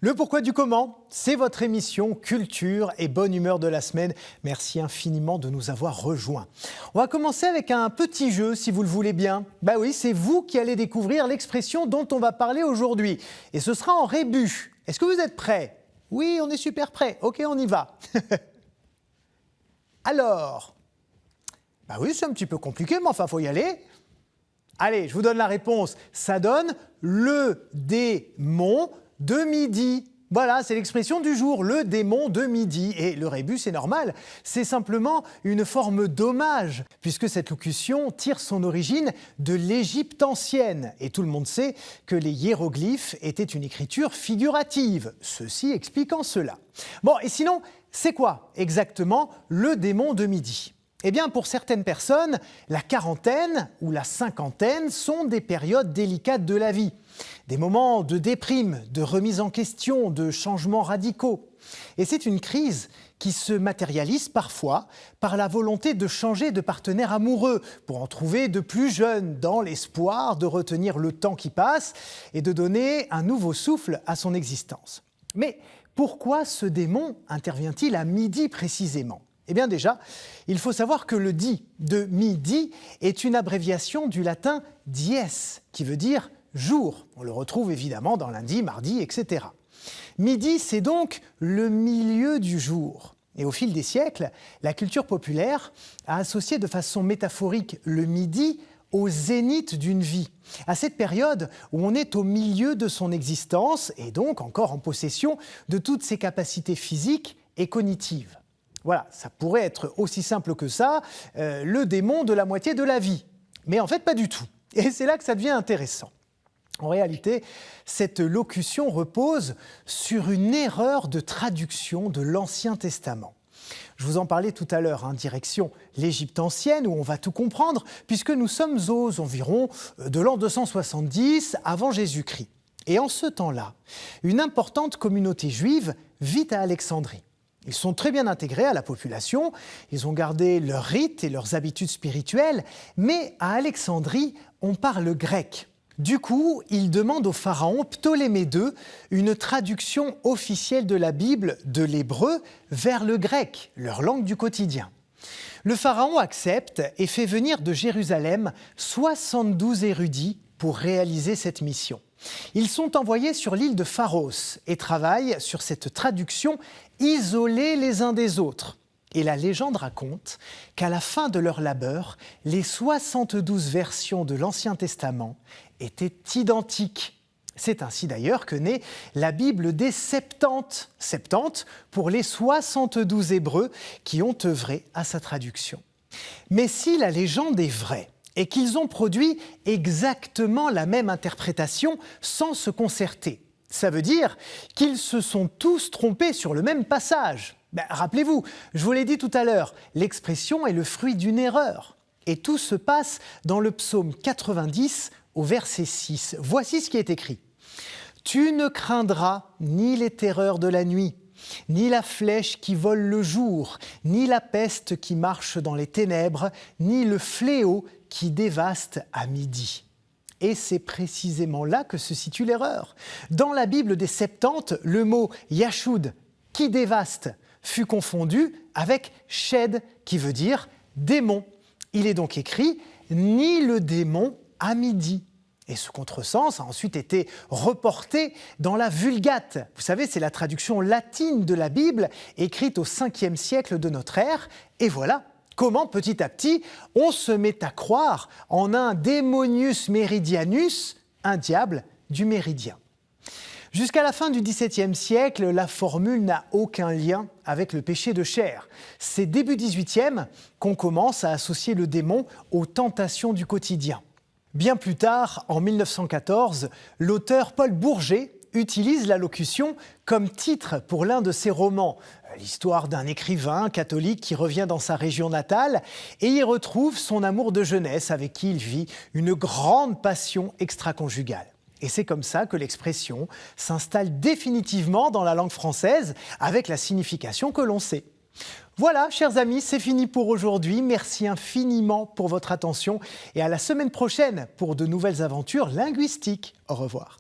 Le pourquoi du comment, c'est votre émission Culture et bonne humeur de la semaine. Merci infiniment de nous avoir rejoints. On va commencer avec un petit jeu, si vous le voulez bien. Bah oui, c'est vous qui allez découvrir l'expression dont on va parler aujourd'hui. Et ce sera en rébus. Est-ce que vous êtes prêts? Oui, on est super prêts. Ok, on y va. Alors, bah oui, c'est un petit peu compliqué, mais enfin, faut y aller. Allez, je vous donne la réponse. Ça donne le démon de midi. Voilà, c'est l'expression du jour, le démon de midi. Et le rébus, c'est normal, c'est simplement une forme d'hommage, puisque cette locution tire son origine de l'Égypte ancienne. Et tout le monde sait que les hiéroglyphes étaient une écriture figurative, ceci expliquant cela. Bon, et sinon, c'est quoi exactement le démon de midi ? Eh bien, pour certaines personnes, la quarantaine ou la cinquantaine sont des périodes délicates de la vie. Des moments de déprime, de remise en question, de changements radicaux. Et c'est une crise qui se matérialise parfois par la volonté de changer de partenaire amoureux pour en trouver de plus jeunes dans l'espoir de retenir le temps qui passe et de donner un nouveau souffle à son existence. Mais pourquoi ce démon intervient-il à midi précisément ? Eh bien déjà, il faut savoir que le di de midi est une abréviation du latin dies, qui veut dire jour. On le retrouve évidemment dans lundi, mardi, etc. Midi, c'est donc le milieu du jour. Et au fil des siècles, la culture populaire a associé de façon métaphorique le midi au zénith d'une vie, à cette période où on est au milieu de son existence et donc encore en possession de toutes ses capacités physiques et cognitives. Voilà, ça pourrait être aussi simple que ça, le démon de la moitié de la vie. Mais en fait, pas du tout. Et c'est là que ça devient intéressant. En réalité, cette locution repose sur une erreur de traduction de l'Ancien Testament. Je vous en parlais tout à l'heure, direction l'Égypte ancienne, où on va tout comprendre, puisque nous sommes aux environs de l'an 270 avant Jésus-Christ. Et en ce temps-là, une importante communauté juive vit à Alexandrie. Ils sont très bien intégrés à la population, ils ont gardé leurs rites et leurs habitudes spirituelles, mais à Alexandrie, on parle grec. Du coup, ils demandent au pharaon Ptolémée II une traduction officielle de la Bible de l'hébreu vers le grec, leur langue du quotidien. Le pharaon accepte et fait venir de Jérusalem 72 érudits pour réaliser cette mission. Ils sont envoyés sur l'île de Pharos et travaillent sur cette traduction isolés les uns des autres. Et la légende raconte qu'à la fin de leur labeur, les 72 versions de l'Ancien Testament étaient identiques. C'est ainsi d'ailleurs que naît la Bible des Septante, Septante pour les 72 Hébreux qui ont œuvré à sa traduction. Mais si la légende est vraie, et qu'ils ont produit exactement la même interprétation sans se concerter. Ça veut dire qu'ils se sont tous trompés sur le même passage. Rappelez-vous, je vous l'ai dit tout à l'heure, l'expression est le fruit d'une erreur. Et tout se passe dans le psaume 90 au verset 6. Voici ce qui est écrit. « Tu ne craindras ni les terreurs de la nuit, ni la flèche qui vole le jour, ni la peste qui marche dans les ténèbres, ni le fléau qui dévaste à midi. » Et c'est précisément là que se situe l'erreur. Dans la Bible des Septante, le mot « Yashud » qui dévaste fut confondu avec « Shed » qui veut dire « démon ». Il est donc écrit « ni le démon à midi ». Et ce contresens a ensuite été reporté dans la Vulgate. Vous savez, c'est la traduction latine de la Bible, écrite au 5e siècle de notre ère. Et voilà comment, petit à petit, on se met à croire en un démonius meridianus, un diable du méridien. Jusqu'à la fin du XVIIe siècle, la formule n'a aucun lien avec le péché de chair. C'est début XVIIIe qu'on commence à associer le démon aux tentations du quotidien. Bien plus tard, en 1914, l'auteur Paul Bourget utilise la locution comme titre pour l'un de ses romans, l'histoire d'un écrivain catholique qui revient dans sa région natale et y retrouve son amour de jeunesse avec qui il vit une grande passion extra-conjugale. Et c'est comme ça que l'expression s'installe définitivement dans la langue française avec la signification que l'on sait. Voilà, chers amis, c'est fini pour aujourd'hui. Merci infiniment pour votre attention et à la semaine prochaine pour de nouvelles aventures linguistiques. Au revoir.